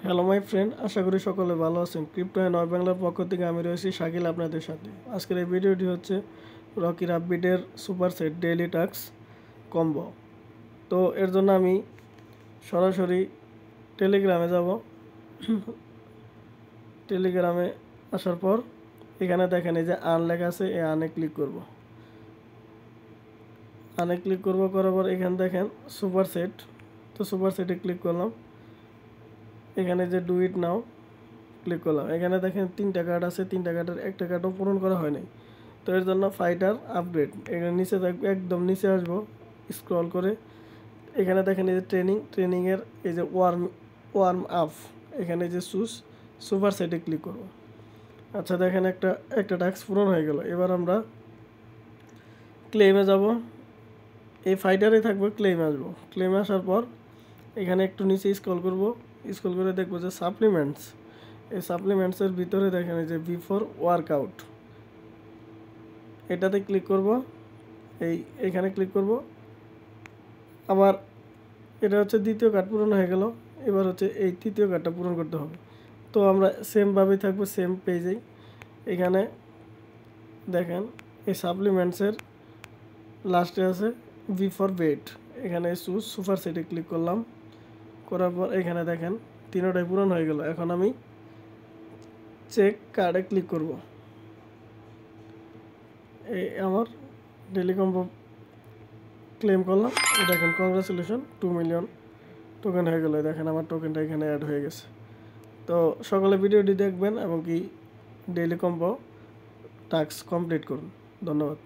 Hello my friend, আশা করি সকলে ভালো আছেন। ক্রিপ্টো নয় বাংলার পক্ষ থেকে আমি রয়েছি শাকিল আপনাদের সাথে। আজকের এই ভিডিওটি হচ্ছে রকি রাব্বিটের super set daily task combo. তো এর জন্য আমি সরাসরি টেলিগ্রামে যাব। টেলিগ্রামে আসার পর এখানে দেখেন এই যে আর্ন লেখা আছে, এই আর্নে ক্লিক করব। আর্নে ক্লিক করার পর এখানে দেখেন সুপার সেট। তো সুপার সেটে ক্লিক করলাম। এখানে যে ডু ইট নাও ক্লিক করলাম। এখানে দেখেন 3টা কার্ড আছে, 3টা কার্ডের একটা কার্ডও পূরণ করা হয় নাই। তো এর জন্য ফাইটার আপগ্রেড এখানে নিচে থাকবে, একদম নিচে আসবো স্ক্রল করে। এখানে দেখেন এই যে ট্রেনিংয়ের এই যে ওয়ার্ম আপ, এখানে যে সুপার সেটে ক্লিক করব। আচ্ছা দেখেন একটা টাস্ক পূরণ হয়ে গেল। এবার আমরা ক্লেমে যাব। এই ফাইটারে থাকবে, ক্লেমে আসবো। ক্লেমে আসার পর এখানে একটু নিচে স্ক্রল করব। স্ক্রল করে দেখবো যে সাপ্লিমেন্টস। এই সাপ্লিমেন্টসের ভিতরে দেখেন এই যে বিফোর ওয়ার্কআউট, এটাতে ক্লিক করব। এইখানে ক্লিক করব। আবার এটা হচ্ছে দ্বিতীয় কার্ড পূরণ হয়ে গেল। এবার হচ্ছে এই তৃতীয় কার্ডটা পূরণ করতে হবে। তো আমরা সেমভাবেই থাকবো, সেম পেজেই। এখানে দেখেন এই সাপ্লিমেন্টসের লাস্টে আছে বিফোর বেড। এখানে সুপার সেটে ক্লিক করলাম। করার পর এখানে দেখেন তিনটাই পূরণ হয়ে গেল। এখন আমি চেক কার্ডে ক্লিক করব। এই আমার ডেইলি কম্বো ক্লেম করলাম। দেখেন কংগ্রাচুলেশন, 2 মিলিয়ন টোকেন হয়ে গেল। দেখেন আমার টোকেনটা এখানে অ্যাড হয়ে গেছে। তো সকলে ভিডিওটি দেখবেন এবং কি ডেইলি কম্বো টাস্ক কমপ্লিট করুন। ধন্যবাদ।